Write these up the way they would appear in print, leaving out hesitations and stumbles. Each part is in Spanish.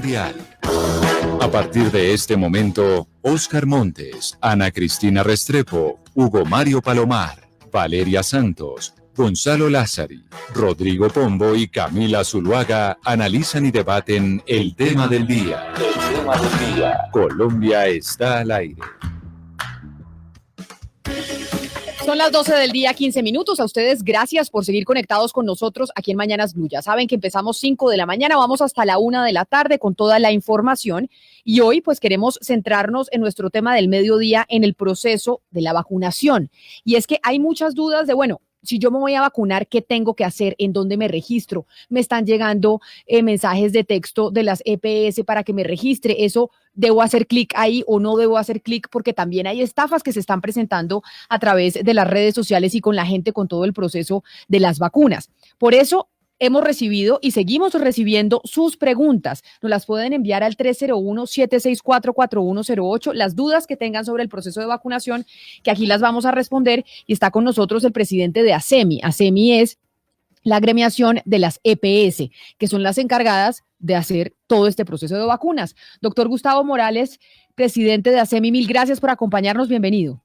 Mundial. A partir de este momento, Óscar Montes, Ana Cristina Restrepo, Hugo Mario Palomar, Valeria Santos, Gonzalo Lázari, Rodrigo Pombo y Camila Zuluaga analizan y debaten el tema del día. El tema del día. Colombia está al aire. Son las 12 del día, 15 minutos. A ustedes, gracias por seguir conectados con nosotros aquí en Mañanas Blue. Ya saben que empezamos 5 de la mañana, vamos hasta la 1 de la tarde con toda la información. Y hoy, pues, queremos centrarnos en nuestro tema del mediodía, en el proceso de la vacunación. Y es que hay muchas dudas de, bueno, si yo me voy a vacunar, ¿qué tengo que hacer? ¿En dónde me registro? Me están llegando mensajes de texto de las EPS para que me registre. ¿Eso debo hacer clic ahí o no debo hacer clic? Porque también hay estafas que se están presentando a través de las redes sociales y con la gente con todo el proceso de las vacunas. Por eso hemos recibido y seguimos recibiendo sus preguntas. Nos las pueden enviar al 301-764-4108, las dudas que tengan sobre el proceso de vacunación, que aquí las vamos a responder. Y está con nosotros el presidente de ASEMI. ASEMI es la agremiación de las EPS, que son las encargadas de hacer todo este proceso de vacunas. Doctor Gustavo Morales, presidente de ASEMI, mil gracias por acompañarnos. Bienvenido.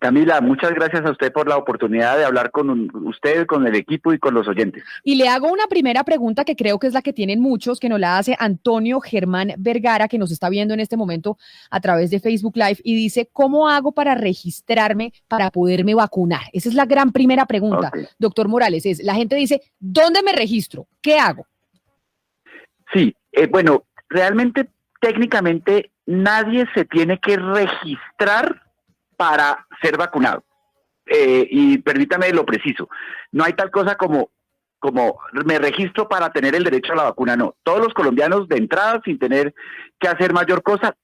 Camila, muchas gracias a usted por la oportunidad de hablar con usted, con el equipo y con los oyentes. Y le hago una primera pregunta que creo que es la que tienen muchos, que nos la hace Antonio Germán Vergara, que nos está viendo en este momento a través de Facebook Live, y dice, ¿cómo hago para registrarme para poderme vacunar? Esa es la gran primera pregunta, okay. Doctor Morales, la gente dice, ¿dónde me registro? ¿Qué hago? Sí, bueno, realmente, técnicamente, nadie se tiene que registrar para ser vacunado. Y permítame lo preciso, no hay tal cosa como me registro para tener el derecho a la vacuna, no. Todos los colombianos de entrada, sin tener que hacer mayor cosa,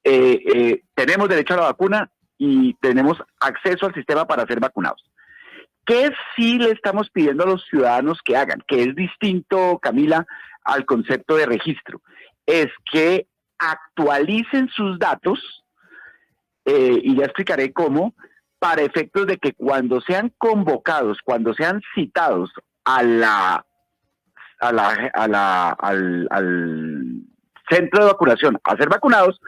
tenemos derecho a la vacuna y tenemos acceso al sistema para ser vacunados. ¿Qué sí le estamos pidiendo a los ciudadanos que hagan? Que es distinto, Camila, al concepto de registro. Es que actualicen sus datos, y ya explicaré cómo, para efectos de que cuando sean convocados, cuando sean citados al centro de vacunación a ser vacunados,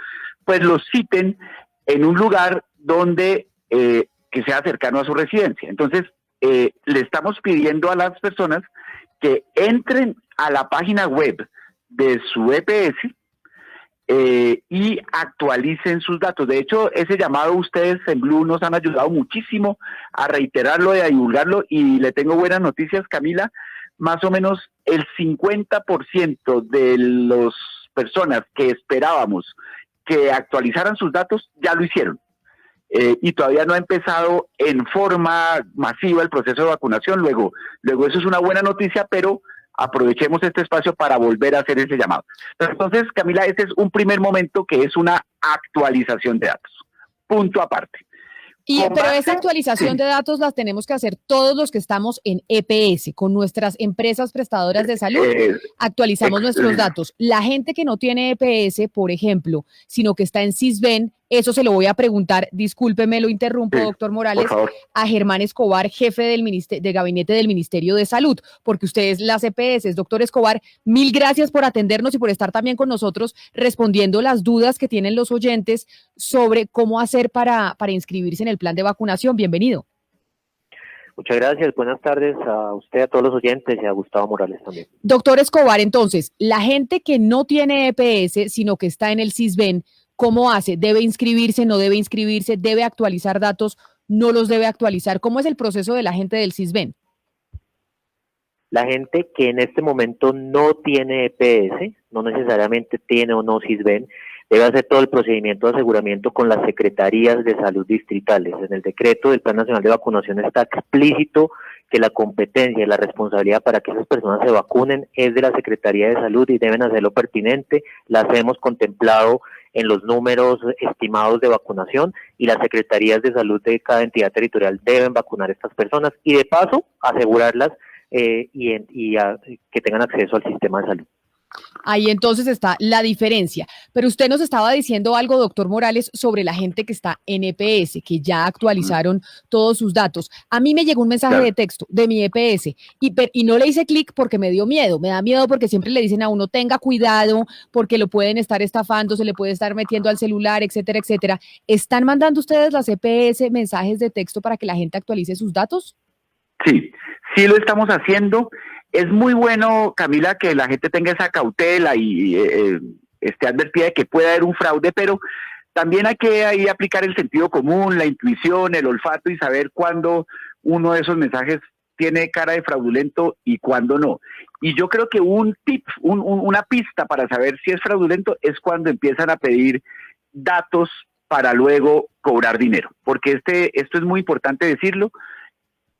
pues los citen en un lugar donde que sea cercano a su residencia. Entonces, le estamos pidiendo a las personas que entren a la página web de su EPS y actualicen sus datos. De hecho, ese llamado ustedes en Blue nos han ayudado muchísimo a reiterarlo y a divulgarlo, y le tengo buenas noticias, Camila. Más o menos el 50% de las personas que esperábamos que actualizaran sus datos ya lo hicieron. Y todavía no ha empezado en forma masiva el proceso de vacunación. Luego eso es una buena noticia, pero aprovechemos este espacio para volver a hacer ese llamado. Entonces, Camila, este es un primer momento que es una actualización de datos. Punto aparte. Pero esa actualización de datos las tenemos que hacer todos los que estamos en EPS, con nuestras empresas prestadoras de salud, actualizamos nuestros datos. La gente que no tiene EPS, por ejemplo, sino que está en Sisbén, eso se lo voy a preguntar, discúlpeme, lo interrumpo, doctor Morales, a Germán Escobar, jefe de gabinete del Ministerio de Salud, porque ustedes las EPS, doctor Escobar, mil gracias por atendernos y por estar también con nosotros respondiendo las dudas que tienen los oyentes sobre cómo hacer para inscribirse en el plan de vacunación. Bienvenido. Muchas gracias, buenas tardes a usted, a todos los oyentes y a Gustavo Morales también. Doctor Escobar, entonces, la gente que no tiene EPS, sino que está en el Sisbén, ¿cómo hace? ¿Debe inscribirse, no debe inscribirse? ¿Debe actualizar datos? ¿No los debe actualizar? ¿Cómo es el proceso de la gente del Sisbén? La gente que en este momento no tiene EPS, no necesariamente tiene o no Sisbén, debe hacer todo el procedimiento de aseguramiento con las secretarías de salud distritales. En el decreto del Plan Nacional de Vacunación está explícito que la competencia y la responsabilidad para que esas personas se vacunen es de la Secretaría de Salud y deben hacerlo pertinente. Las hemos contemplado en los números estimados de vacunación y las secretarías de salud de cada entidad territorial deben vacunar a estas personas y de paso asegurarlas que tengan acceso al sistema de salud. Ahí entonces está la diferencia. Pero usted nos estaba diciendo algo, doctor Morales, sobre la gente que está en EPS, que ya actualizaron todos sus datos. A mí me llegó un mensaje de texto de mi EPS y no le hice clic porque me dio miedo. Me da miedo porque siempre le dicen a uno, tenga cuidado, porque lo pueden estar estafando, se le puede estar metiendo al celular, etcétera, etcétera. ¿Están mandando ustedes las EPS mensajes de texto para que la gente actualice sus datos? Sí, sí lo estamos haciendo. Es muy bueno, Camila, que la gente tenga esa cautela y esté advertida de que puede haber un fraude, pero también hay que ahí aplicar el sentido común, la intuición, el olfato y saber cuándo uno de esos mensajes tiene cara de fraudulento y cuándo no. Y yo creo que un tip, una pista para saber si es fraudulento es cuando empiezan a pedir datos para luego cobrar dinero, porque esto es muy importante decirlo.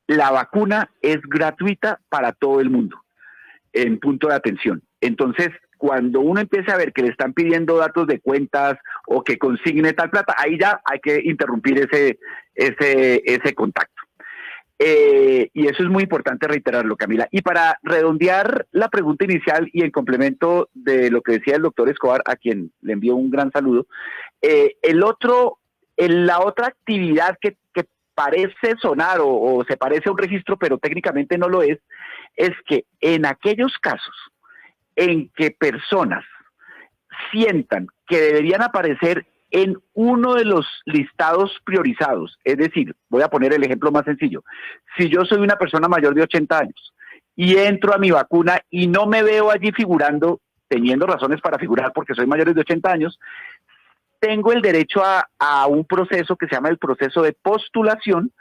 La vacuna es gratuita para todo el mundo, en punto de atención. Entonces, cuando uno empieza a ver que le están pidiendo datos de cuentas o que consigne tal plata, ahí ya hay que interrumpir ese contacto. Y eso es muy importante reiterarlo, Camila. Y para redondear la pregunta inicial y en complemento de lo que decía el doctor Escobar, a quien le envío un gran saludo, la otra actividad que parece sonar o se parece a un registro, pero técnicamente no lo es que en aquellos casos en que personas sientan que deberían aparecer en uno de los listados priorizados, es decir, voy a poner el ejemplo más sencillo, si yo soy una persona mayor de 80 años y entro a mi vacuna y no me veo allí figurando, teniendo razones para figurar porque soy mayor de 80 años, tengo el derecho a un proceso que se llama el proceso de postulación,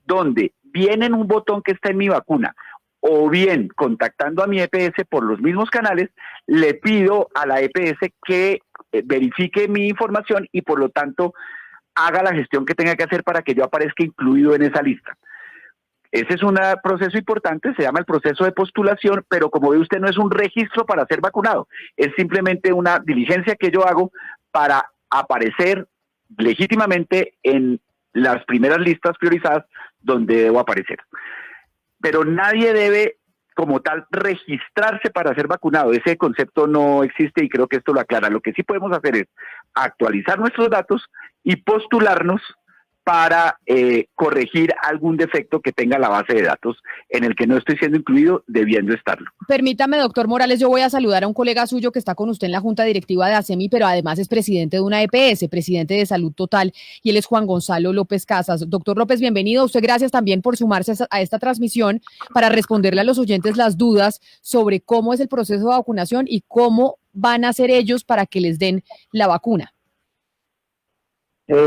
donde viene en un botón que está en mi vacuna, o bien contactando a mi EPS por los mismos canales, le pido a la EPS que verifique mi información y por lo tanto haga la gestión que tenga que hacer para que yo aparezca incluido en esa lista. Ese es un proceso importante, se llama el proceso de postulación, pero como ve usted no es un registro para ser vacunado, es simplemente una diligencia que yo hago para aparecer legítimamente en las primeras listas priorizadas donde debo aparecer. Pero nadie debe, como tal, registrarse para ser vacunado. Ese concepto no existe y creo que esto lo aclara. Lo que sí podemos hacer es actualizar nuestros datos y postularnos para corregir algún defecto que tenga la base de datos en el que no estoy siendo incluido, debiendo estarlo. Permítame, doctor Morales, yo voy a saludar a un colega suyo que está con usted en la Junta Directiva de ASEMI, pero además es presidente de una EPS, presidente de Salud Total, y él es Juan Gonzalo López Casas. Doctor López, bienvenido. Usted gracias también por sumarse a esta transmisión para responderle a los oyentes las dudas sobre cómo es el proceso de vacunación y cómo van a hacer ellos para que les den la vacuna.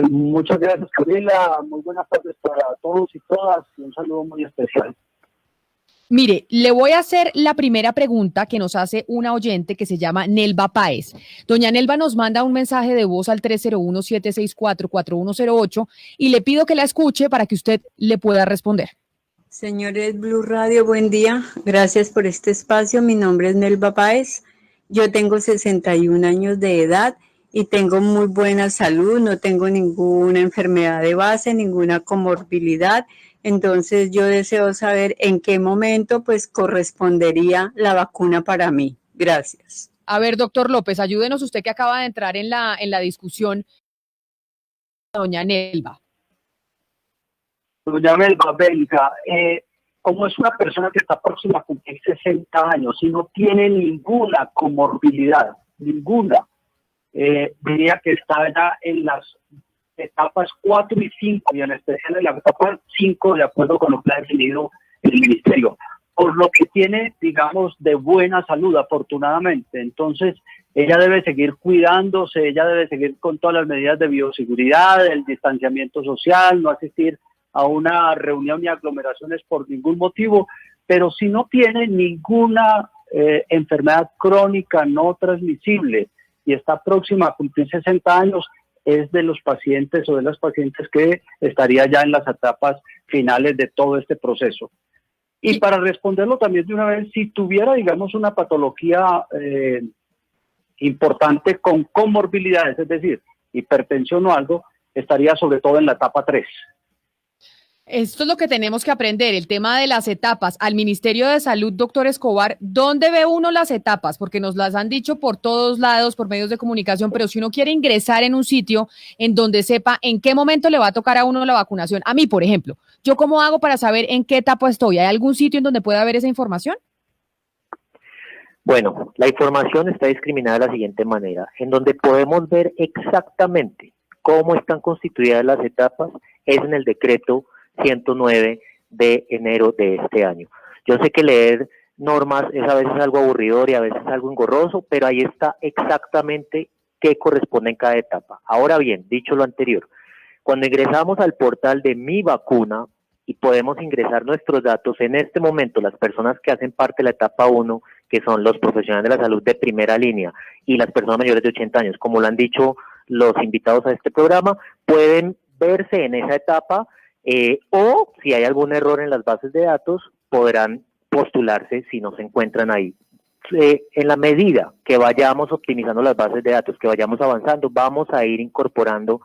Muchas gracias, Camila. Muy buenas tardes para todos y todas. Y un saludo muy especial. Mire, le voy a hacer la primera pregunta que nos hace una oyente que se llama Nelva Páez. Doña Nelva nos manda un mensaje de voz al 301-764-4108 y le pido que la escuche para que usted le pueda responder. Señores Blue Radio, buen día. Gracias por este espacio. Mi nombre es Nelva Páez. Yo tengo 61 años de edad y tengo muy buena salud. No tengo ninguna enfermedad de base, ninguna comorbilidad. Entonces yo deseo saber en qué momento pues correspondería la vacuna para mí. Gracias. A ver, doctor López, ayúdenos usted que acaba de entrar en la discusión. Doña Nelva. Doña Nelva, venga, como es una persona que está próxima a cumplir 60 años y no tiene ninguna comorbilidad, ninguna, diría que está ya en las etapas 4 y 5 y en especial en la etapa 5 de acuerdo con lo que ha definido el ministerio, por lo que tiene, digamos, de buena salud afortunadamente. Entonces ella debe seguir cuidándose, ella debe seguir con todas las medidas de bioseguridad, el distanciamiento social, no asistir a una reunión ni aglomeraciones por ningún motivo, pero si no tiene ninguna enfermedad crónica no transmisible y está próxima a cumplir 60 años, es de los pacientes o de las pacientes que estaría ya en las etapas finales de todo este proceso. Y para responderlo también de una vez, si tuviera, digamos, una patología importante con comorbilidades, es decir, hipertensión o algo, estaría sobre todo en la etapa 3. Esto es lo que tenemos que aprender, el tema de las etapas. Al Ministerio de Salud, doctor Escobar, ¿dónde ve uno las etapas? Porque nos las han dicho por todos lados, por medios de comunicación, pero si uno quiere ingresar en un sitio en donde sepa en qué momento le va a tocar a uno la vacunación, a mí, por ejemplo, ¿yo cómo hago para saber en qué etapa estoy? ¿Hay algún sitio en donde pueda ver esa información? Bueno, la información está discriminada de la siguiente manera, en donde podemos ver exactamente cómo están constituidas las etapas, es en el decreto 109 de enero de este año. Yo sé que leer normas es a veces algo aburridor y a veces algo engorroso, pero ahí está exactamente qué corresponde en cada etapa. Ahora bien, dicho lo anterior, cuando ingresamos al portal de Mi Vacuna y podemos ingresar nuestros datos, en este momento las personas que hacen parte de la etapa 1, que son los profesionales de la salud de primera línea y las personas mayores de 80 años, como lo han dicho los invitados a este programa, pueden verse en esa etapa o si hay algún error en las bases de datos, podrán postularse si no se encuentran ahí. En la medida que vayamos optimizando las bases de datos, que vayamos avanzando, vamos a ir incorporando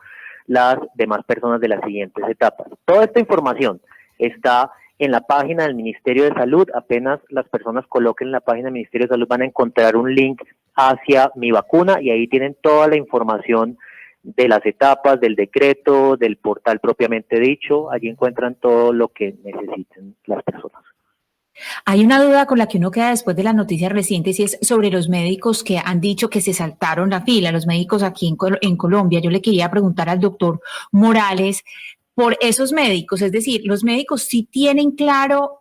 las demás personas de las siguientes etapas. Toda esta información está en la página del Ministerio de Salud. Apenas las personas coloquen en la página del Ministerio de Salud van a encontrar un link hacia Mi Vacuna y ahí tienen toda la información de las etapas, del decreto, del portal propiamente dicho. Allí encuentran todo lo que necesiten las personas. Hay una duda con la que uno queda después de las noticias recientes y es sobre los médicos que han dicho que se saltaron la fila, los médicos aquí en Colombia. Yo le quería preguntar al doctor Morales por esos médicos, es decir, los médicos sí tienen claro,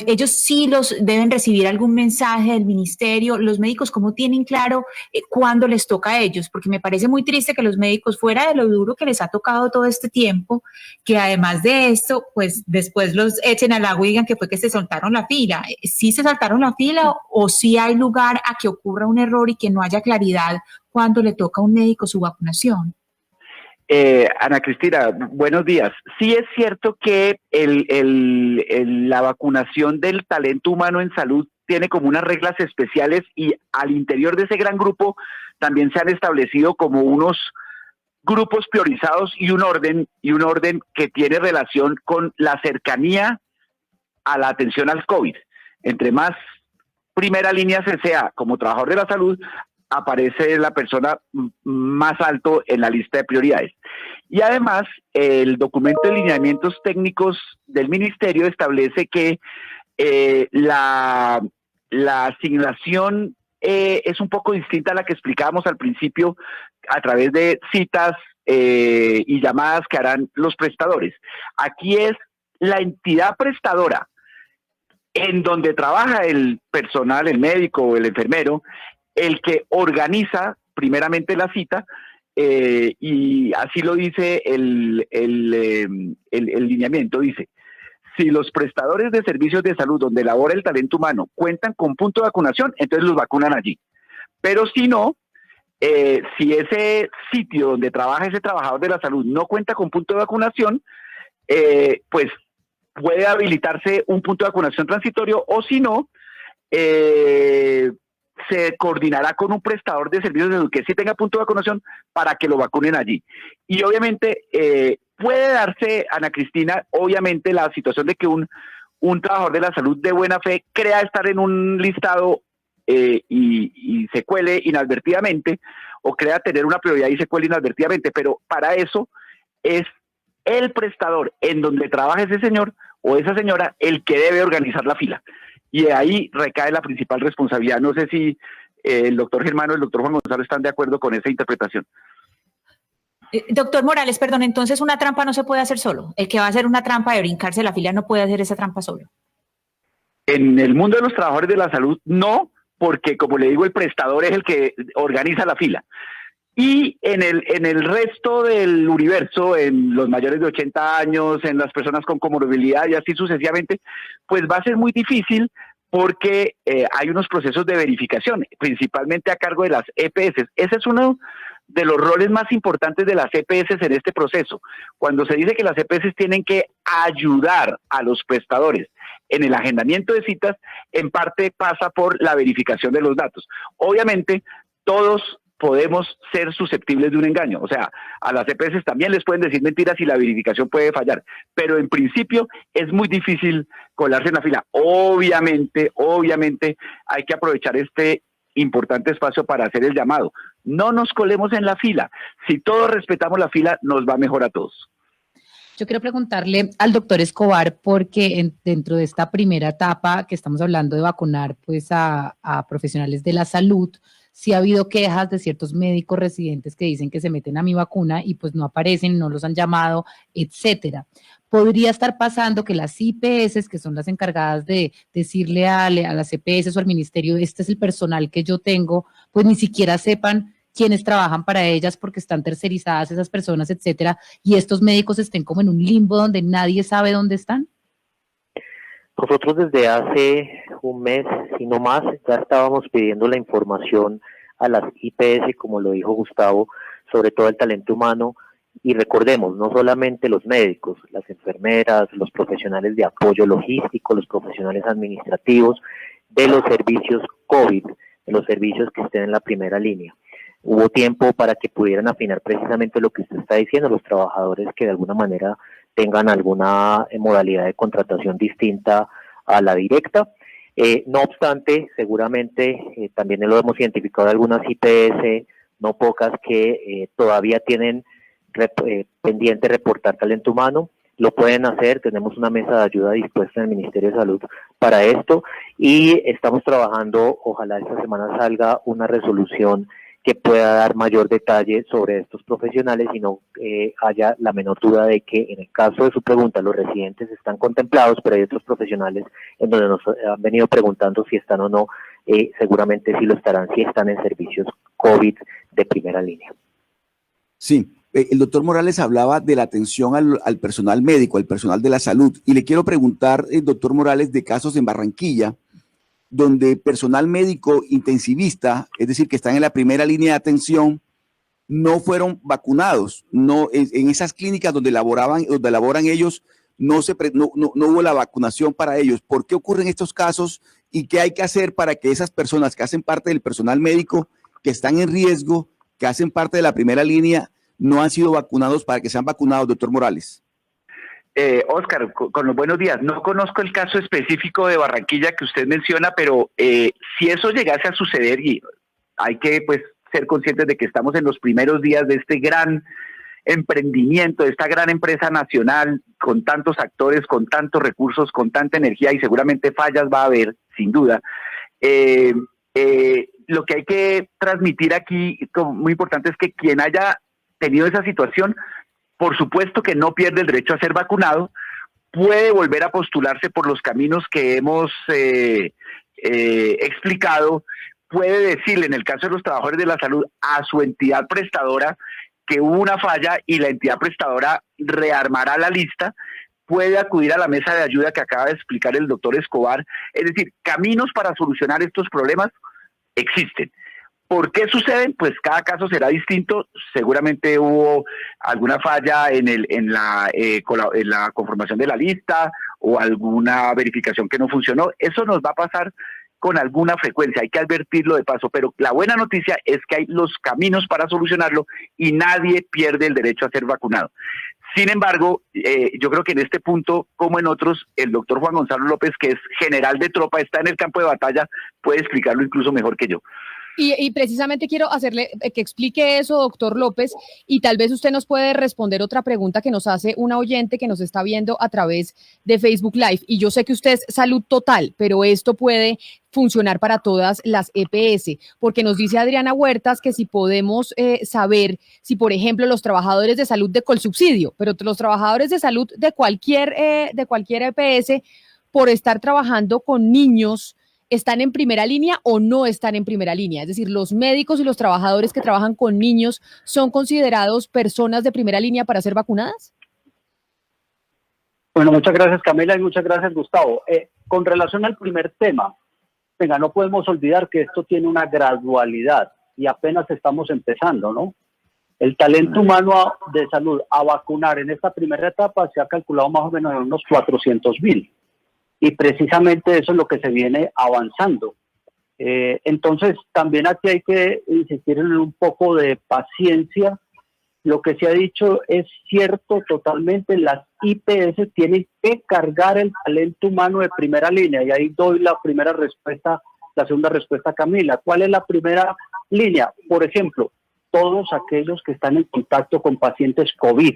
ellos sí los deben recibir algún mensaje del ministerio, los médicos cómo tienen claro cuándo les toca a ellos, porque me parece muy triste que los médicos, fuera de lo duro que les ha tocado todo este tiempo, que además de esto, pues después los echen al agua y digan que fue que se saltaron la fila. ¿Sí se saltaron la fila o sí hay lugar a que ocurra un error y que no haya claridad cuando le toca a un médico su vacunación? Ana Cristina, buenos días. Sí es cierto que la vacunación del talento humano en salud tiene como unas reglas especiales y al interior de ese gran grupo también se han establecido como unos grupos priorizados y un orden que tiene relación con la cercanía a la atención al COVID. Entre más primera línea se sea como trabajador de la salud, aparece la persona más alto en la lista de prioridades. Y además, el documento de lineamientos técnicos del ministerio establece que la asignación es un poco distinta a la que explicábamos al principio a través de citas y llamadas que harán los prestadores. Aquí es la entidad prestadora en donde trabaja el personal, el médico o el enfermero, el que organiza primeramente la cita, y así lo dice el lineamiento, dice: si los prestadores de servicios de salud donde labora el talento humano cuentan con punto de vacunación, entonces los vacunan allí. Pero si no, si ese sitio donde trabaja ese trabajador de la salud no cuenta con punto de vacunación, pues puede habilitarse un punto de vacunación transitorio, o si no, se coordinará con un prestador de servicios de salud que sí tenga punto de vacunación para que lo vacunen allí. Y obviamente puede darse, Ana Cristina, obviamente la situación de que un trabajador de la salud de buena fe crea estar en un listado y se cuele inadvertidamente, o crea tener una prioridad y se cuele inadvertidamente, pero para eso es el prestador en donde trabaja ese señor o esa señora el que debe organizar la fila. Y ahí recae la principal responsabilidad. No sé si el doctor Germán o el doctor Juan Gonzalo están de acuerdo con esa interpretación. Doctor Morales, perdón, entonces una trampa no se puede hacer solo. El que va a hacer una trampa de brincarse la fila no puede hacer esa trampa solo. En el mundo de los trabajadores de la salud, no, porque como le digo, el prestador es el que organiza la fila. Y en el resto del universo, en los mayores de 80 años, en las personas con comorbilidad y así sucesivamente, pues va a ser muy difícil porque hay unos procesos de verificación, principalmente a cargo de las EPS. Ese es uno de los roles más importantes de las EPS en este proceso. Cuando se dice que las EPS tienen que ayudar a los prestadores en el agendamiento de citas, en parte pasa por la verificación de los datos. Obviamente, todos podemos ser susceptibles de un engaño. O sea, a las EPS también les pueden decir mentiras y la verificación puede fallar, pero en principio es muy difícil colarse en la fila. Obviamente hay que aprovechar este importante espacio para hacer el llamado. No nos colemos en la fila. Si todos respetamos la fila, nos va mejor a todos. Yo quiero preguntarle al doctor Escobar, porque dentro de esta primera etapa que estamos hablando de vacunar pues a profesionales de la salud, sí ha habido quejas de ciertos médicos residentes que dicen que se meten a mi vacuna y pues no aparecen, no los han llamado, etcétera. Podría estar pasando que las IPS, que son las encargadas de decirle a las EPS o al ministerio, este es el personal que yo tengo, pues ni siquiera sepan quiénes trabajan para ellas porque están tercerizadas esas personas, etcétera, y estos médicos estén como en un limbo donde nadie sabe dónde están. Nosotros desde hace un mes, si no más, ya estábamos pidiendo la información a las IPS, como lo dijo Gustavo, sobre todo el talento humano, y recordemos, no solamente los médicos, las enfermeras, los profesionales de apoyo logístico, los profesionales administrativos, de los servicios COVID, de los servicios que estén en la primera línea. Hubo tiempo para que pudieran afinar precisamente lo que usted está diciendo, los trabajadores que de alguna manera tengan alguna modalidad de contratación distinta a la directa. No obstante, seguramente también lo hemos identificado algunas IPS, no pocas, que todavía tienen pendiente reportar talento humano. Lo pueden hacer, tenemos una mesa de ayuda dispuesta en el Ministerio de Salud para esto y estamos trabajando, ojalá esta semana salga una resolución que pueda dar mayor detalle sobre estos profesionales y no haya la menor duda de que en el caso de su pregunta los residentes están contemplados, pero hay otros profesionales en donde nos han venido preguntando si están o no, seguramente sí lo estarán, si están en servicios COVID de primera línea. Sí, el doctor Morales hablaba de la atención al personal médico, al personal de la salud, y le quiero preguntar, doctor Morales, de casos en Barranquilla, donde personal médico intensivista, es decir, que están en la primera línea de atención, no fueron vacunados. No, en esas clínicas donde laboran ellos, no hubo la vacunación para ellos. ¿Por qué ocurren estos casos y qué hay que hacer para que esas personas que hacen parte del personal médico, que están en riesgo, que hacen parte de la primera línea, no han sido vacunados para que sean vacunados, doctor Morales? Oscar, con los buenos días. No conozco el caso específico de Barranquilla que usted menciona, pero si eso llegase a suceder, y hay que pues ser conscientes de que estamos en los primeros días de este gran emprendimiento, de esta gran empresa nacional, con tantos actores, con tantos recursos, con tanta energía, y seguramente fallas va a haber, sin duda. Lo que hay que transmitir aquí, como muy importante, es que quien haya tenido esa situación, por supuesto que no pierde el derecho a ser vacunado, puede volver a postularse por los caminos que hemos explicado, puede decirle, en el caso de los trabajadores de la salud, a su entidad prestadora que hubo una falla y la entidad prestadora rearmará la lista, puede acudir a la mesa de ayuda que acaba de explicar el doctor Escobar. Es decir, caminos para solucionar estos problemas existen. ¿Por qué suceden? Pues cada caso será distinto. Seguramente hubo alguna falla en la conformación de la lista o alguna verificación que no funcionó. Eso nos va a pasar con alguna frecuencia, hay que advertirlo de paso, pero la buena noticia es que hay los caminos para solucionarlo y nadie pierde el derecho a ser vacunado. Sin embargo, yo creo que en este punto, como en otros, el doctor Juan Gonzalo López, que es general de tropa, está en el campo de batalla, puede explicarlo incluso mejor que yo. Y precisamente quiero hacerle que explique eso, doctor López, y tal vez usted nos puede responder otra pregunta que nos hace una oyente que nos está viendo a través de Facebook Live. Y yo sé que usted es Salud Total, pero esto puede funcionar para todas las EPS, porque nos dice Adriana Huertas que si podemos saber si, por ejemplo, los trabajadores de salud de Colsubsidio, pero los trabajadores de salud de cualquier EPS, por estar trabajando con niños, ¿están en primera línea o no están en primera línea? Es decir, ¿los médicos y los trabajadores que trabajan con niños son considerados personas de primera línea para ser vacunadas? Bueno, muchas gracias Camila y muchas gracias Gustavo. Con relación al primer tema, venga, no podemos olvidar que esto tiene una gradualidad y apenas estamos empezando, ¿no? El talento humano de salud a vacunar en esta primera etapa se ha calculado más o menos en unos 400,000. Y precisamente eso es lo que se viene avanzando. Entonces, también aquí hay que insistir en un poco de paciencia. Lo que se ha dicho es cierto totalmente, las IPS tienen que cargar el talento humano de primera línea, y ahí doy la primera respuesta, la segunda respuesta a Camila. ¿Cuál es la primera línea? Por ejemplo, todos aquellos que están en contacto con pacientes COVID,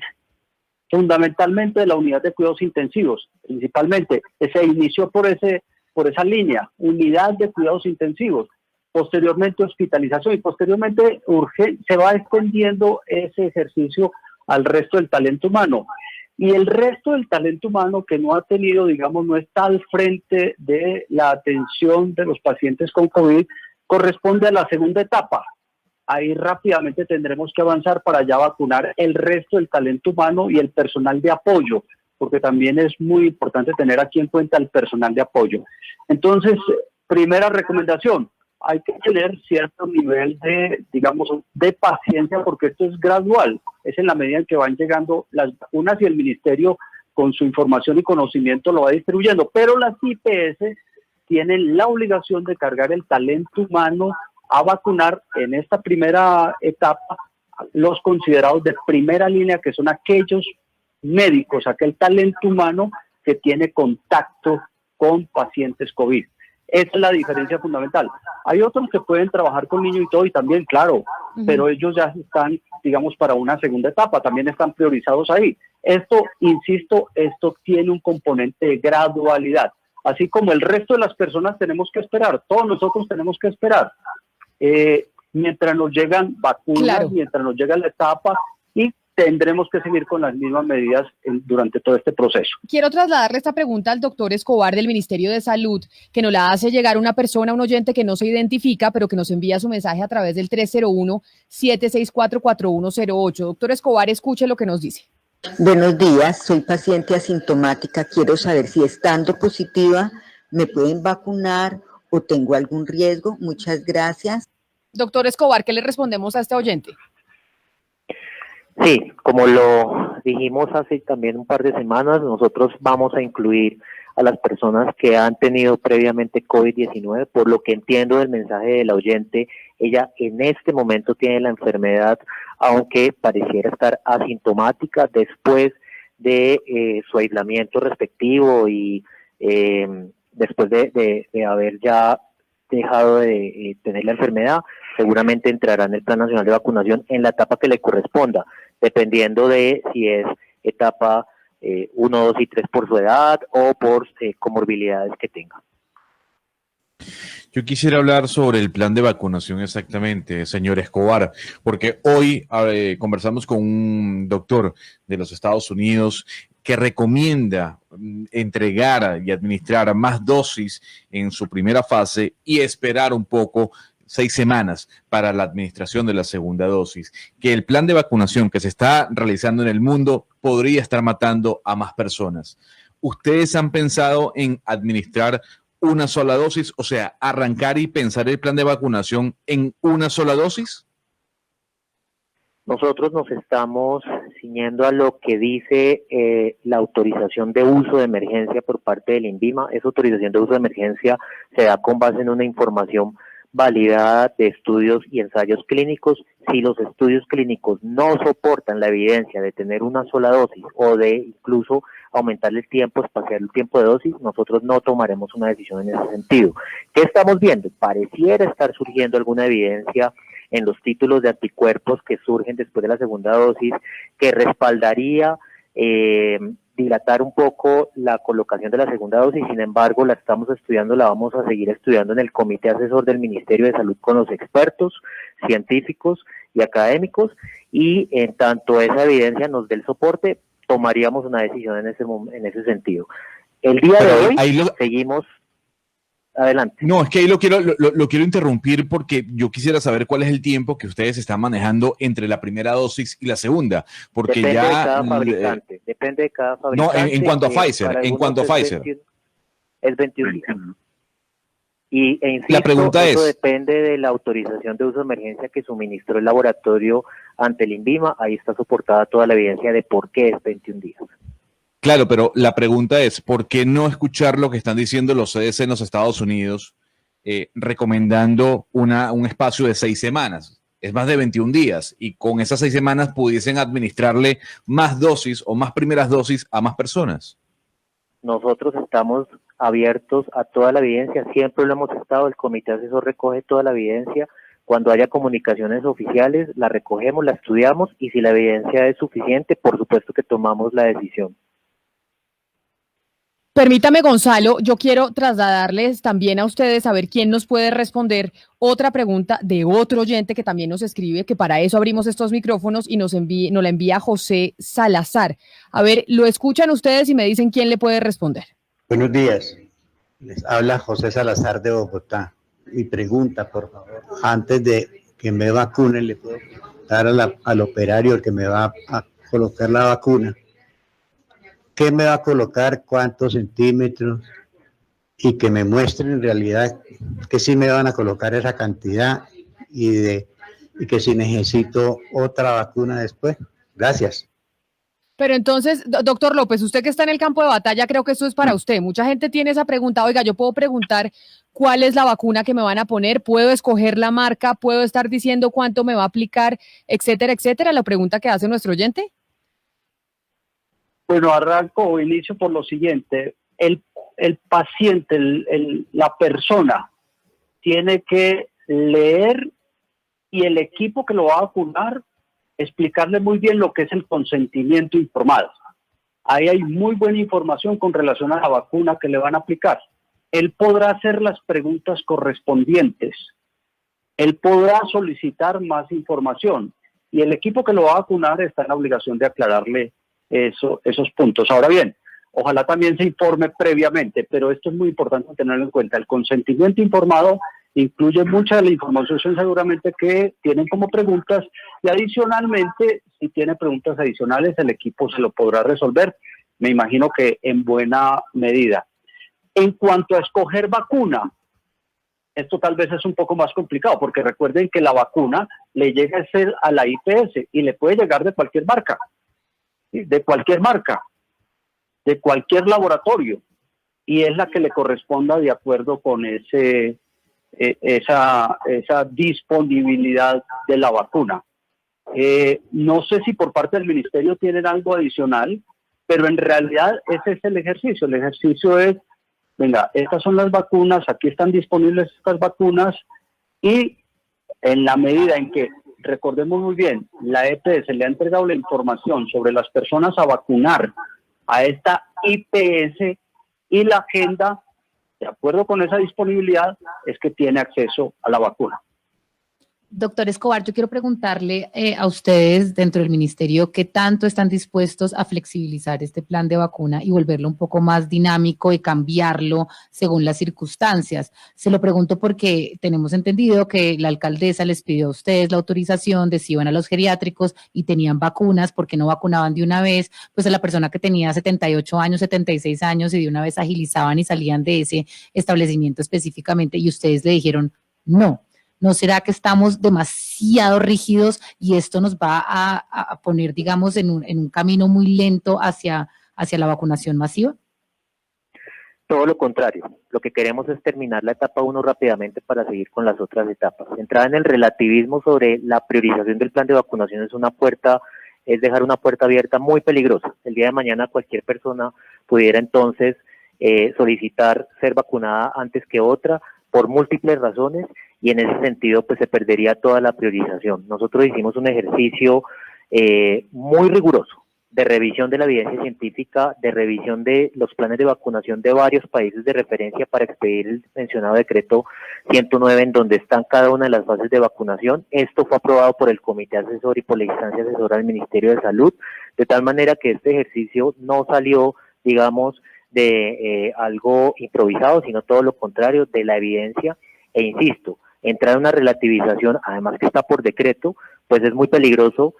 fundamentalmente de la unidad de cuidados intensivos, principalmente, se inició por esa línea, unidad de cuidados intensivos. Posteriormente hospitalización y posteriormente se va extendiendo ese ejercicio al resto del talento humano. Y el resto del talento humano que no ha tenido, digamos, no está al frente de la atención de los pacientes con COVID, corresponde a la segunda etapa. Ahí rápidamente tendremos que avanzar para ya vacunar el resto del talento humano y el personal de apoyo, porque también es muy importante tener aquí en cuenta el personal de apoyo. Entonces, primera recomendación, hay que tener cierto nivel de, digamos, de paciencia, porque esto es gradual, es en la medida en que van llegando las vacunas y el ministerio con su información y conocimiento lo va distribuyendo, pero las IPS tienen la obligación de cargar el talento humano a vacunar en esta primera etapa los considerados de primera línea, que son aquellos médicos, aquel talento humano que tiene contacto con pacientes COVID. Esa es la diferencia fundamental. Hay otros que pueden trabajar con niños y todo, y también, claro, pero ellos ya están, digamos, para una segunda etapa, también están priorizados ahí. Esto, insisto, esto tiene un componente de gradualidad. Así como el resto de las personas tenemos que esperar, todos nosotros tenemos que esperar. Mientras nos llegan vacunas, claro, mientras nos llega la etapa, y tendremos que seguir con las mismas medidas durante todo este proceso. Quiero trasladarle esta pregunta al doctor Escobar del Ministerio de Salud, que nos la hace llegar una persona, un oyente que no se identifica, pero que nos envía su mensaje a través del 301-764-4108. Doctor Escobar, escuche lo que nos dice. Buenos días, soy paciente asintomática. Quiero saber si estando positiva me pueden vacunar o tengo algún riesgo. Muchas gracias. Doctor Escobar, ¿qué le respondemos a este oyente? Sí, como lo dijimos hace también un par de semanas, nosotros vamos a incluir a las personas que han tenido previamente COVID-19. Por lo que entiendo del mensaje del oyente, ella en este momento tiene la enfermedad, aunque pareciera estar asintomática después de su aislamiento respectivo y después de haber ya dejado de tener la enfermedad. Seguramente entrará en el Plan Nacional de Vacunación en la etapa que le corresponda, dependiendo de si es etapa 1, 2 y 3 por su edad o por comorbilidades que tenga. Yo quisiera hablar sobre el plan de vacunación exactamente, señor Escobar, porque hoy conversamos con un doctor de los Estados Unidos que recomienda entregar y administrar más dosis en su primera fase y esperar un poco 6 semanas para la administración de la segunda dosis, que el plan de vacunación que se está realizando en el mundo podría estar matando a más personas. ¿Ustedes han pensado en administrar una sola dosis, o sea, arrancar y pensar el plan de vacunación en una sola dosis? Nosotros nos estamos ciñendo a lo que dice la autorización de uso de emergencia por parte del INVIMA. Esa autorización de uso de emergencia se da con base en una información validada de estudios y ensayos clínicos. Si los estudios clínicos no soportan la evidencia de tener una sola dosis o de incluso aumentar el tiempo, espaciar el tiempo de dosis, nosotros no tomaremos una decisión en ese sentido. ¿Qué estamos viendo? Pareciera estar surgiendo alguna evidencia en los títulos de anticuerpos que surgen después de la segunda dosis que respaldaría dilatar un poco la colocación de la segunda dosis. Sin embargo, la estamos estudiando, la vamos a seguir estudiando en el comité asesor del Ministerio de Salud con los expertos, científicos y académicos, y en tanto esa evidencia nos dé el soporte, tomaríamos una decisión en ese sentido. El día de hoy seguimos adelante. No, es que ahí lo quiero interrumpir porque yo quisiera saber cuál es el tiempo que ustedes están manejando entre la primera dosis y la segunda, porque depende ya de cada fabricante, depende de cada fabricante. No, en cuanto a Pfizer, es 21 días. E insisto, la pregunta eso es, depende de la autorización de uso de emergencia que suministró el laboratorio ante el INVIMA. Ahí está soportada toda la evidencia de por qué es 21 días. Claro, pero la pregunta es, ¿por qué no escuchar lo que están diciendo los CDC en los Estados Unidos, recomendando un espacio de 6 semanas. Es más de 21 días y con esas 6 semanas pudiesen administrarle más dosis o más primeras dosis a más personas. Nosotros estamos abiertos a toda la evidencia, siempre lo hemos estado, el comité asesor recoge toda la evidencia, cuando haya comunicaciones oficiales la recogemos, la estudiamos y si la evidencia es suficiente, por supuesto que tomamos la decisión. Permítame, Gonzalo, yo quiero trasladarles también a ustedes a ver quién nos puede responder otra pregunta de otro oyente que también nos escribe, que para eso abrimos estos micrófonos y nos la envía José Salazar. A ver, lo escuchan ustedes y me dicen quién le puede responder. Buenos días, les habla José Salazar de Bogotá. Mi pregunta, por favor, antes de que me vacunen, le puedo dar al operario el que me va a colocar la vacuna. ¿Qué me va a colocar? ¿Cuántos centímetros? Y que me muestren en realidad que sí me van a colocar esa cantidad y que si necesito otra vacuna después. Gracias. Pero entonces, doctor López, usted que está en el campo de batalla, creo que esto es para usted. Mucha gente tiene esa pregunta. Oiga, yo puedo preguntar cuál es la vacuna que me van a poner, puedo escoger la marca, puedo estar diciendo cuánto me va a aplicar, etcétera, etcétera. La pregunta que hace nuestro oyente. Bueno, arranco o inicio por lo siguiente. El paciente, la persona, tiene que leer y el equipo que lo va a vacunar, explicarle muy bien lo que es el consentimiento informado. Ahí hay muy buena información con relación a la vacuna que le van a aplicar. Él podrá hacer las preguntas correspondientes. Él podrá solicitar más información y el equipo que lo va a vacunar está en la obligación de aclararle esos puntos. Ahora bien, ojalá también se informe previamente, pero esto es muy importante tenerlo en cuenta. El consentimiento informado incluye mucha de la información seguramente que tienen como preguntas y adicionalmente, si tiene preguntas adicionales, el equipo se lo podrá resolver, me imagino que en buena medida. En cuanto a escoger vacuna, esto tal vez es un poco más complicado, porque recuerden que la vacuna le llega a ser a la IPS y le puede llegar de cualquier marca, ¿sí? De cualquier laboratorio, y es la que le corresponda de acuerdo con esa disponibilidad de la vacuna. No sé si por parte del ministerio tienen algo adicional, pero en realidad ese es el ejercicio. El ejercicio es, venga, estas son las vacunas, aquí están disponibles estas vacunas, y en la medida en que, recordemos muy bien, la EPS le ha entregado la información sobre las personas a vacunar a esta IPS y la agenda, de acuerdo con esa disponibilidad, es que tiene acceso a la vacuna. Doctor Escobar, yo quiero preguntarle a ustedes dentro del ministerio qué tanto están dispuestos a flexibilizar este plan de vacuna y volverlo un poco más dinámico y cambiarlo según las circunstancias. Se lo pregunto porque tenemos entendido que la alcaldesa les pidió a ustedes la autorización de si iban a los geriátricos y tenían vacunas, porque no vacunaban de una vez, pues a la persona que tenía 78 años, 76 años y de una vez agilizaban y salían de ese establecimiento específicamente y ustedes le dijeron no. ¿No será que estamos demasiado rígidos y esto nos va a poner, digamos, en un camino muy lento hacia la vacunación masiva? Todo lo contrario. Lo que queremos es terminar la etapa 1 rápidamente para seguir con las otras etapas. Entrar en el relativismo sobre la priorización del plan de vacunación es dejar una puerta abierta muy peligrosa. El día de mañana cualquier persona pudiera entonces solicitar ser vacunada antes que otra por múltiples razones, y en ese sentido pues se perdería toda la priorización. Nosotros hicimos un ejercicio muy riguroso de revisión de la evidencia científica, de revisión de los planes de vacunación de varios países de referencia para expedir el mencionado decreto 109 en donde están cada una de las fases de vacunación. Esto fue aprobado por el comité asesor y por la instancia asesora del Ministerio de Salud, de tal manera que este ejercicio no salió, digamos, de algo improvisado, sino todo lo contrario, de la evidencia, e insisto, entrar en una relativización, además que está por decreto, pues es muy peligroso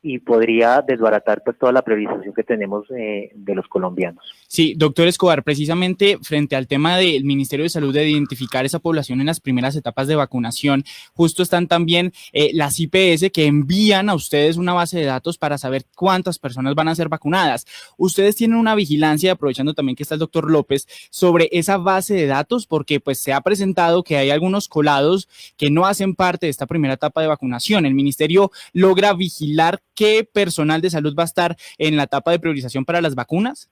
y podría desbaratar pues toda la priorización que tenemos de los colombianos. Sí, doctor Escobar, precisamente frente al tema del Ministerio de Salud de identificar esa población en las primeras etapas de vacunación, justo están también las IPS que envían a ustedes una base de datos para saber cuántas personas van a ser vacunadas. Ustedes tienen una vigilancia, aprovechando también que está el doctor López, sobre esa base de datos, porque pues se ha presentado que hay algunos colados que no hacen parte de esta primera etapa de vacunación. ¿El ministerio logra vigilar qué personal de salud va a estar en la etapa de priorización para las vacunas?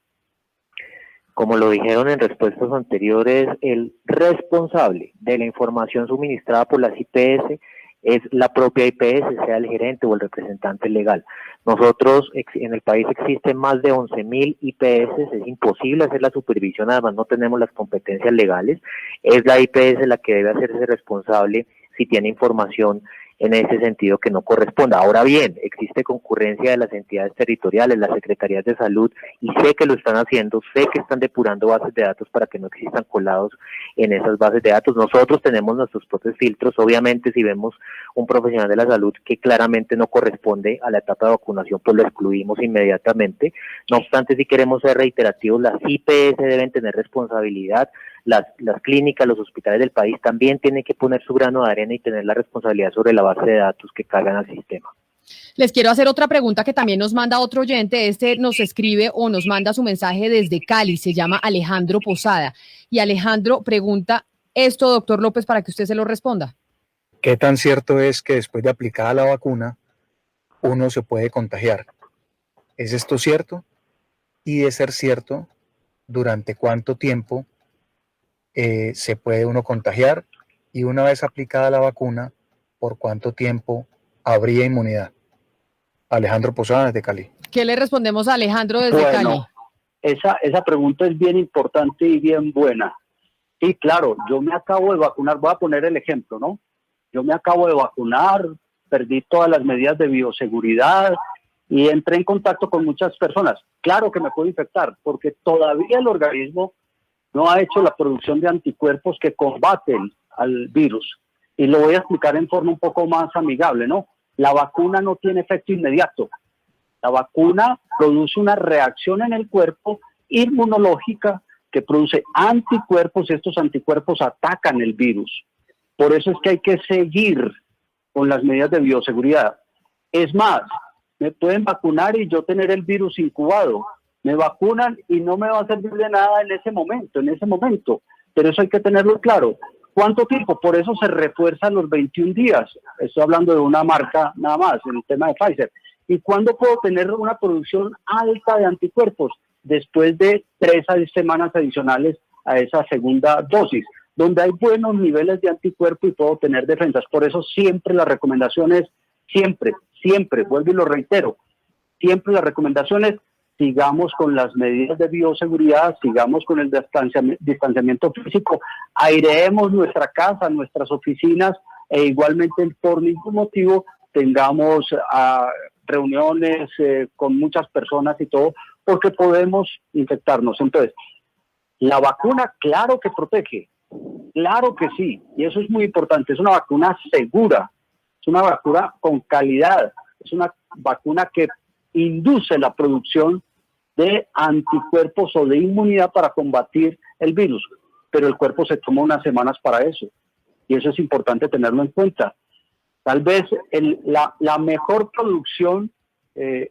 Como lo dijeron en respuestas anteriores, el responsable de la información suministrada por las IPS es la propia IPS, sea el gerente o el representante legal. Nosotros, en el país existen más de 11.000 IPS, es imposible hacer la supervisión, además no tenemos las competencias legales, es la IPS la que debe hacerse responsable si tiene información en ese sentido que no corresponda. Ahora bien, existe concurrencia de las entidades territoriales, las secretarías de salud, y sé que lo están haciendo, sé que están depurando bases de datos para que no existan colados en esas bases de datos. Nosotros tenemos nuestros propios filtros, obviamente si vemos un profesional de la salud que claramente no corresponde a la etapa de vacunación, pues lo excluimos inmediatamente. No obstante, si queremos ser reiterativos, las IPS deben tener responsabilidad, las clínicas, los hospitales del país también tienen que poner su grano de arena y tener la responsabilidad sobre la base de datos que cargan al sistema. Les quiero hacer otra pregunta que también nos manda otro oyente. Nos escribe o nos manda su mensaje desde Cali, se llama Alejandro Posada. Y Alejandro pregunta esto, doctor López, para que usted se lo responda. ¿Qué tan cierto es que después de aplicada la vacuna uno se puede contagiar? ¿Es esto cierto? Y de ser cierto, ¿durante cuánto tiempo se puede uno contagiar? Y una vez aplicada la vacuna, ¿por cuánto tiempo habría inmunidad? Alejandro Posada, desde Cali. ¿Qué le respondemos a Alejandro desde Cali? Esa pregunta es bien importante y bien buena. Sí, claro, yo me acabo de vacunar, voy a poner el ejemplo, ¿no? Yo me acabo de vacunar, perdí todas las medidas de bioseguridad y entré en contacto con muchas personas. Claro que me puedo infectar, porque todavía el organismo no ha hecho la producción de anticuerpos que combaten al virus. Y lo voy a explicar en forma un poco más amigable, ¿no? La vacuna no tiene efecto inmediato. La vacuna produce una reacción en el cuerpo inmunológica que produce anticuerpos y estos anticuerpos atacan el virus. Por eso es que hay que seguir con las medidas de bioseguridad. Es más, me pueden vacunar y yo tener el virus incubado. Me vacunan y no me va a servir de nada en ese momento. Pero eso hay que tenerlo claro. ¿Cuánto tiempo? Por eso se refuerzan los 21 días. Estoy hablando de una marca nada más, en el tema de Pfizer. ¿Y cuándo puedo tener una producción alta de anticuerpos? Después de 3 a 10 semanas adicionales a esa segunda dosis, donde hay buenos niveles de anticuerpo y puedo tener defensas. Por eso siempre la recomendación es, siempre, vuelvo y lo reitero, siempre la recomendación es sigamos con las medidas de bioseguridad, sigamos con el distanciamiento físico, aireemos nuestra casa, nuestras oficinas e igualmente por ningún motivo tengamos reuniones con muchas personas y todo, porque podemos infectarnos. Entonces, la vacuna claro que protege, claro que sí, y eso es muy importante, es una vacuna segura, es una vacuna con calidad, es una vacuna que induce la producción de anticuerpos o de inmunidad para combatir el virus, pero el cuerpo se toma unas semanas para eso, y eso es importante tenerlo en cuenta. Tal vez la mejor producción de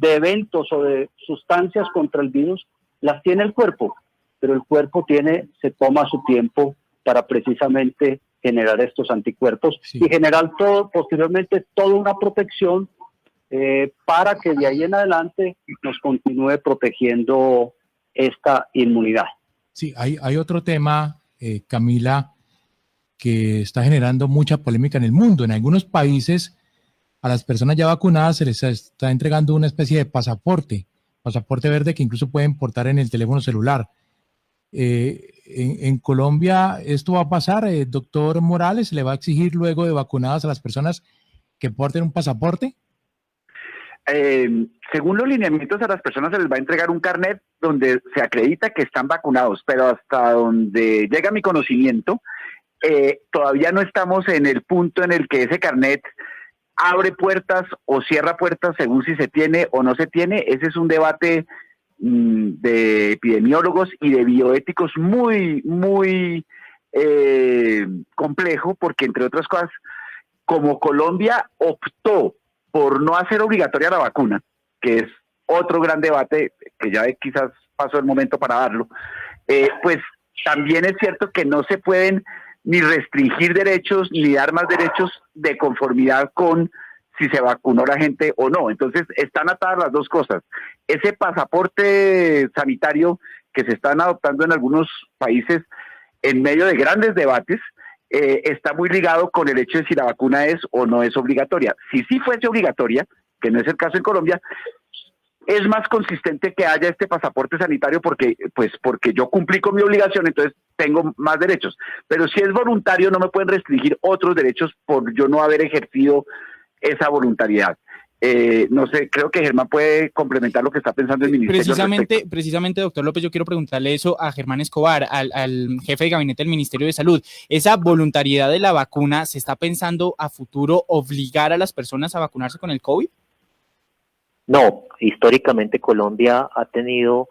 eventos o de sustancias contra el virus las tiene el cuerpo, pero el cuerpo se toma su tiempo para precisamente generar estos anticuerpos y generar posteriormente toda una protección para que de ahí en adelante nos continúe protegiendo esta inmunidad. Sí, hay otro tema, Camila, que está generando mucha polémica en el mundo. En algunos países a las personas ya vacunadas se les está entregando una especie de pasaporte verde que incluso pueden portar en el teléfono celular. En Colombia esto va a pasar, doctor Morales, ¿se le va a exigir luego de vacunadas a las personas que porten un pasaporte? Según los lineamientos, a las personas se les va a entregar un carnet donde se acredita que están vacunados, pero hasta donde llega mi conocimiento, todavía no estamos en el punto en el que ese carnet abre puertas o cierra puertas según si se tiene o no se tiene. Ese es un debate de epidemiólogos y de bioéticos muy, muy complejo, porque entre otras cosas, como Colombia optó por no hacer obligatoria la vacuna, que es otro gran debate, que ya quizás pasó el momento para darlo, pues también es cierto que no se pueden ni restringir derechos, ni dar más derechos de conformidad con si se vacunó la gente o no. Entonces están atadas las dos cosas. Ese pasaporte sanitario que se están adoptando en algunos países en medio de grandes debates, está muy ligado con el hecho de si la vacuna es o no es obligatoria. Si sí fuese obligatoria, que no es el caso en Colombia, es más consistente que haya este pasaporte sanitario porque yo cumplí con mi obligación, entonces tengo más derechos. Pero si es voluntario, no me pueden restringir otros derechos por yo no haber ejercido esa voluntariedad. No sé, creo que Germán puede complementar lo que está pensando el ministerio. Precisamente, doctor López, yo quiero preguntarle eso a Germán Escobar, al jefe de gabinete del Ministerio de Salud. ¿Esa voluntariedad de la vacuna se está pensando a futuro obligar a las personas a vacunarse con el COVID? No, históricamente Colombia ha tenido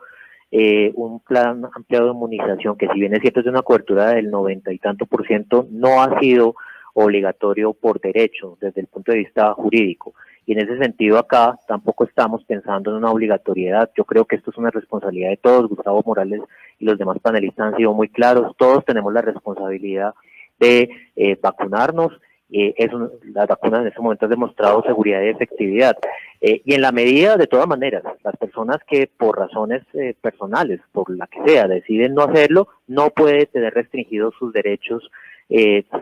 un plan ampliado de inmunización que, si bien es cierto es de una cobertura del 90 y tanto %, no ha sido obligatorio por derecho desde el punto de vista jurídico. Y en ese sentido acá tampoco estamos pensando en una obligatoriedad. Yo creo que esto es una responsabilidad de todos. Gustavo Morales y los demás panelistas han sido muy claros. Todos tenemos la responsabilidad de vacunarnos. Las vacunas en este momento han demostrado seguridad y efectividad. Y en la medida, de todas maneras, las personas que por razones personales, por la que sea, deciden no hacerlo, no puede tener restringidos sus derechos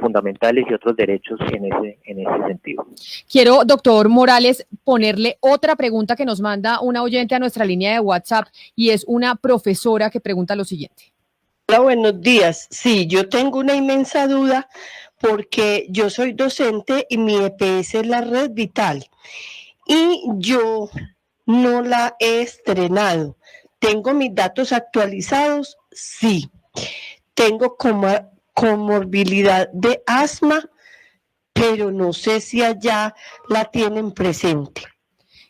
fundamentales y otros derechos en ese sentido. Quiero, doctor Morales, ponerle otra pregunta que nos manda una oyente a nuestra línea de WhatsApp, y es una profesora que pregunta lo siguiente. Hola, buenos días. Sí, yo tengo una inmensa duda porque yo soy docente y mi EPS es la Red Vital y yo no la he estrenado. ¿Tengo mis datos actualizados? Sí. Tengo comorbilidad de asma, pero no sé si allá la tienen presente.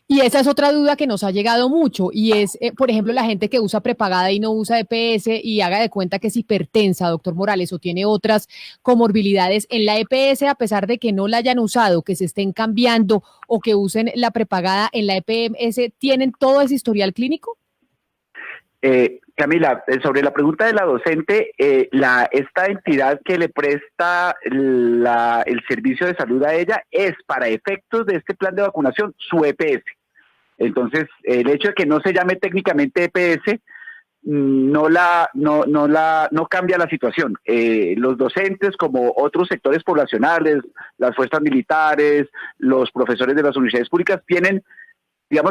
Y esa es otra duda que nos ha llegado mucho, y es, por ejemplo, la gente que usa prepagada y no usa EPS y haga de cuenta que es hipertensa, doctor Morales, o tiene otras comorbilidades en la EPS, a pesar de que no la hayan usado, que se estén cambiando o que usen la prepagada en la EPS, ¿tienen todo ese historial clínico? Camila, sobre la pregunta de la docente, esta entidad que le presta el servicio de salud a ella es, para efectos de este plan de vacunación, su EPS. Entonces, el hecho de que no se llame técnicamente EPS no cambia la situación. Los docentes, como otros sectores poblacionales, las fuerzas militares, los profesores de las universidades públicas,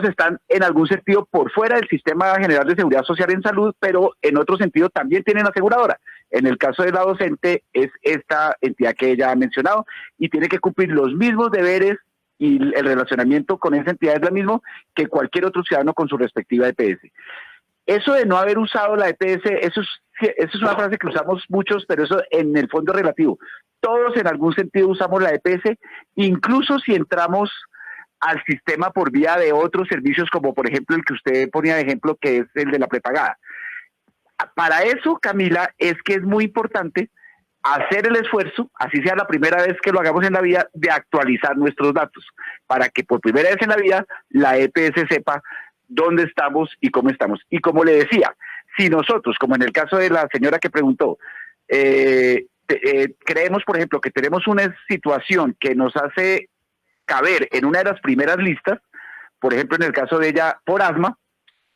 están en algún sentido por fuera del Sistema General de Seguridad Social en Salud, pero en otro sentido también tienen aseguradora. En el caso de la docente es esta entidad que ella ha mencionado y tiene que cumplir los mismos deberes, y el relacionamiento con esa entidad es lo mismo que cualquier otro ciudadano con su respectiva EPS. Eso de no haber usado la EPS, eso es una frase que usamos muchos, pero eso en el fondo es relativo. Todos en algún sentido usamos la EPS, incluso si entramos al sistema por vía de otros servicios, como por ejemplo el que usted ponía de ejemplo, que es el de la prepagada. Para eso, Camila, es que es muy importante hacer el esfuerzo, así sea la primera vez que lo hagamos en la vida, de actualizar nuestros datos, para que por primera vez en la vida la EPS sepa dónde estamos y cómo estamos. Y como le decía, si nosotros, como en el caso de la señora que preguntó, creemos, por ejemplo, que tenemos una situación que nos hace caber en una de las primeras listas, por ejemplo, en el caso de ella por asma,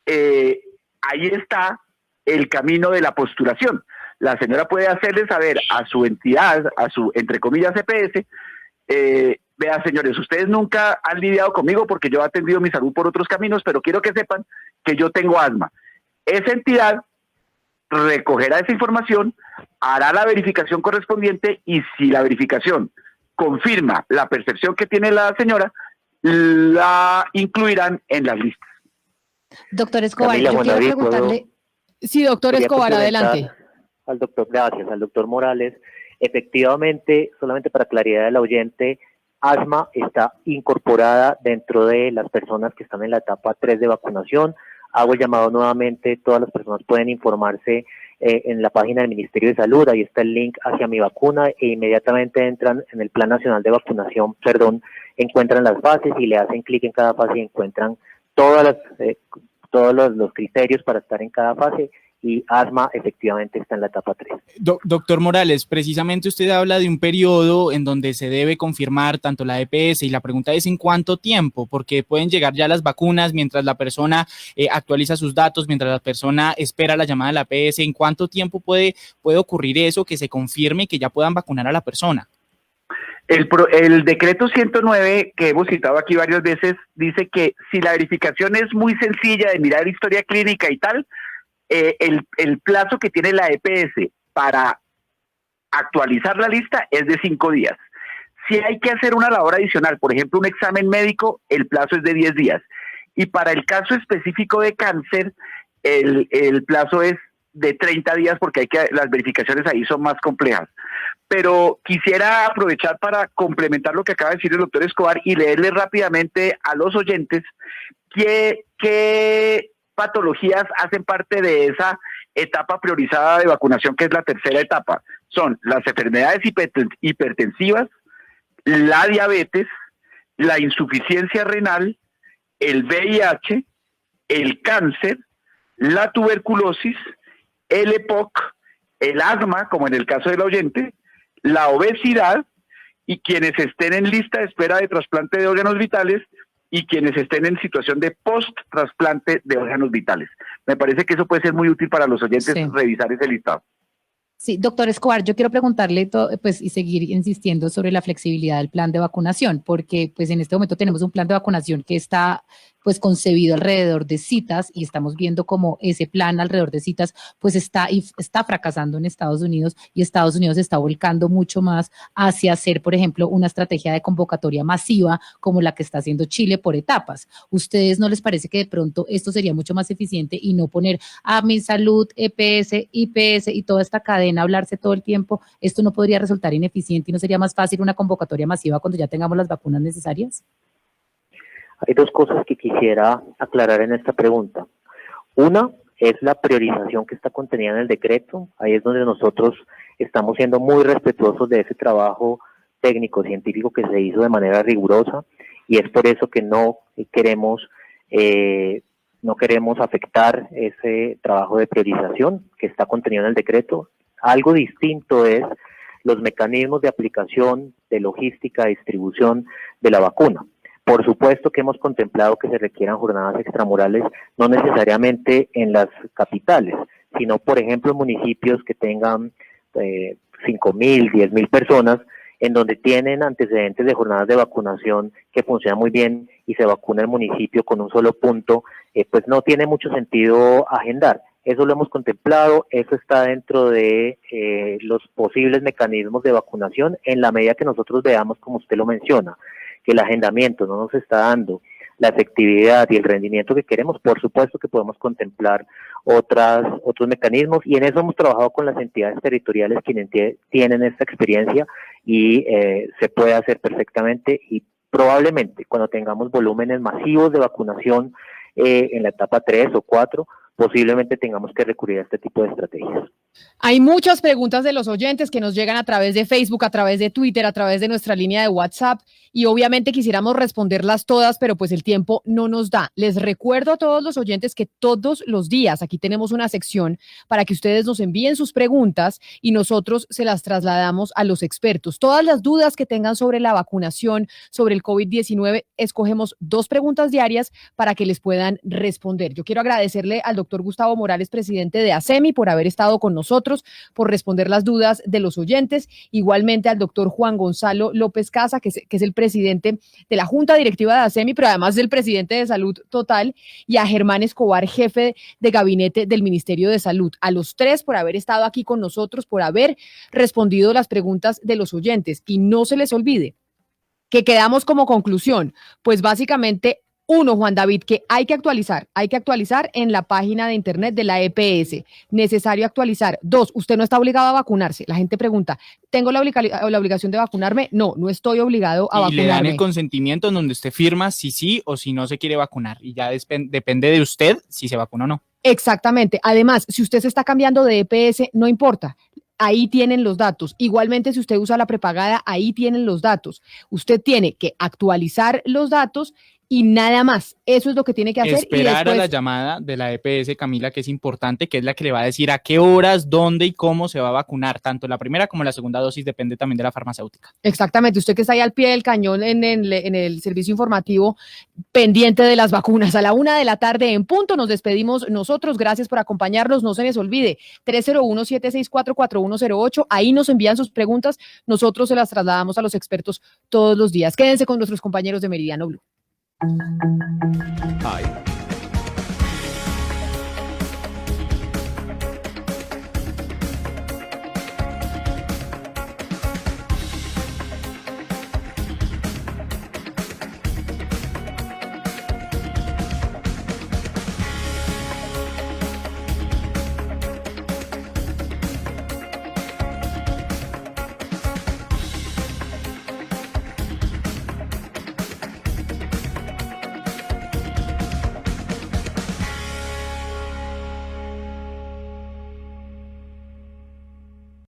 ahí está el camino de la postulación. La señora puede hacerle saber a su entidad, a su, entre comillas, EPS, vea, señores, ustedes nunca han lidiado conmigo porque yo he atendido mi salud por otros caminos, pero quiero que sepan que yo tengo asma. Esa entidad recogerá esa información, hará la verificación correspondiente, y si la verificación confirma la percepción que tiene la señora, la incluirán en las listas. Doctor Escobar, Camila, yo quiero David, preguntarle... Sí, doctor Escobar, adelante. Gracias al doctor Morales. Efectivamente, solamente para claridad del oyente, asma está incorporada dentro de las personas que están en la etapa 3 de vacunación. Hago el llamado nuevamente, todas las personas pueden informarse en la página del Ministerio de Salud, ahí está el link hacia mi vacuna e inmediatamente entran en el Plan Nacional de Vacunación, encuentran las fases y le hacen clic en cada fase y encuentran todos los criterios para estar en cada fase, y asma efectivamente está en la etapa 3. Doctor Morales, precisamente usted habla de un periodo en donde se debe confirmar tanto la EPS, y la pregunta es ¿en cuánto tiempo? Porque pueden llegar ya las vacunas mientras la persona actualiza sus datos, mientras la persona espera la llamada de la EPS. ¿En cuánto tiempo puede ocurrir eso, que se confirme y que ya puedan vacunar a la persona? El decreto 109, que hemos citado aquí varias veces, dice que si la verificación es muy sencilla de mirar historia clínica y tal, el plazo que tiene la EPS para actualizar la lista es de 5 días. Si hay que hacer una labor adicional, por ejemplo, un examen médico, el plazo es de 10 días. Y para el caso específico de cáncer, el plazo es de 30 días porque las verificaciones ahí son más complejas. Pero quisiera aprovechar para complementar lo que acaba de decir el doctor Escobar y leerle rápidamente a los oyentes qué patologías hacen parte de esa etapa priorizada de vacunación, que es la tercera etapa. Son las enfermedades hipertensivas, la diabetes, la insuficiencia renal, el VIH, el cáncer, la tuberculosis, el EPOC, el asma, como en el caso del oyente, la obesidad, y quienes estén en lista de espera de trasplante de órganos vitales, y quienes estén en situación de post-trasplante de órganos vitales. Me parece que eso puede ser muy útil para los oyentes, revisar ese listado. Sí, doctor Escobar, yo quiero preguntarle y seguir insistiendo sobre la flexibilidad del plan de vacunación, porque pues en este momento tenemos un plan de vacunación que está pues concebido alrededor de citas, y estamos viendo cómo ese plan alrededor de citas pues está fracasando en Estados Unidos, y Estados Unidos está volcando mucho más hacia hacer, por ejemplo, una estrategia de convocatoria masiva como la que está haciendo Chile por etapas. ¿Ustedes no les parece que de pronto esto sería mucho más eficiente y no poner a Mi Salud, EPS, IPS y toda esta cadena, hablarse todo el tiempo? ¿Esto no podría resultar ineficiente y no sería más fácil una convocatoria masiva cuando ya tengamos las vacunas necesarias? Hay dos cosas que quisiera aclarar en esta pregunta. Una es la priorización que está contenida en el decreto. Ahí es donde nosotros estamos siendo muy respetuosos de ese trabajo técnico científico que se hizo de manera rigurosa, y es por eso que no queremos afectar ese trabajo de priorización que está contenido en el decreto. Algo distinto es los mecanismos de aplicación, de logística, de distribución de la vacuna. Por supuesto que hemos contemplado que se requieran jornadas extramurales, no necesariamente en las capitales, sino, por ejemplo, en municipios que tengan 5.000, 10.000 personas, en donde tienen antecedentes de jornadas de vacunación que funcionan muy bien y se vacuna el municipio con un solo punto, pues no tiene mucho sentido agendar. Eso lo hemos contemplado, eso está dentro de los posibles mecanismos de vacunación en la medida que nosotros veamos, como usted lo menciona, que el agendamiento no nos está dando la efectividad y el rendimiento que queremos. Por supuesto que podemos contemplar otros mecanismos, y en eso hemos trabajado con las entidades territoriales quienes tienen esta experiencia, y se puede hacer perfectamente, y probablemente cuando tengamos volúmenes masivos de vacunación en la etapa 3 o 4, posiblemente tengamos que recurrir a este tipo de estrategias. Hay muchas preguntas de los oyentes que nos llegan a través de Facebook, a través de Twitter, a través de nuestra línea de WhatsApp, y obviamente quisiéramos responderlas todas, pero pues el tiempo no nos da. Les recuerdo a todos los oyentes que todos los días aquí tenemos una sección para que ustedes nos envíen sus preguntas y nosotros se las trasladamos a los expertos. Todas las dudas que tengan sobre la vacunación, sobre el COVID-19, escogemos 2 preguntas diarias para que les puedan responder. Yo quiero agradecerle al doctor Gustavo Morales, presidente de ASEMI, por haber estado con nosotros, por responder las dudas de los oyentes. Igualmente al doctor Juan Gonzalo López Casa, que es el presidente de la Junta Directiva de ASEMI, pero además del presidente de Salud Total, y a Germán Escobar, jefe de gabinete del Ministerio de Salud. A los 3 por haber estado aquí con nosotros, por haber respondido las preguntas de los oyentes. Y no se les olvide que quedamos como conclusión, pues básicamente Uno, Juan David, que hay que actualizar en la página de internet de la EPS, necesario actualizar. Dos, usted no está obligado a vacunarse. La gente pregunta, ¿tengo la obligación de vacunarme? No, no estoy obligado a vacunarme. Y le dan el consentimiento en donde usted firma si sí o si no se quiere vacunar, y ya depende de usted si se vacuna o no. Exactamente. Además, si usted se está cambiando de EPS, no importa. Ahí tienen los datos. Igualmente, si usted usa la prepagada, ahí tienen los datos. Usted tiene que actualizar los datos y nada más. Eso es lo que tiene que hacer. Esperar y después, a la llamada de la EPS, Camila, que es importante, que es la que le va a decir a qué horas, dónde y cómo se va a vacunar. Tanto la primera como la segunda dosis depende también de la farmacéutica. Exactamente. Usted que está ahí al pie del cañón en el servicio informativo, pendiente de las vacunas. A la 1:00 p.m. en punto nos despedimos nosotros. Gracias por acompañarnos. No se les olvide, 301-764-4108. Ahí nos envían sus preguntas. Nosotros se las trasladamos a los expertos todos los días. Quédense con nuestros compañeros de Meridiano Blue. Hay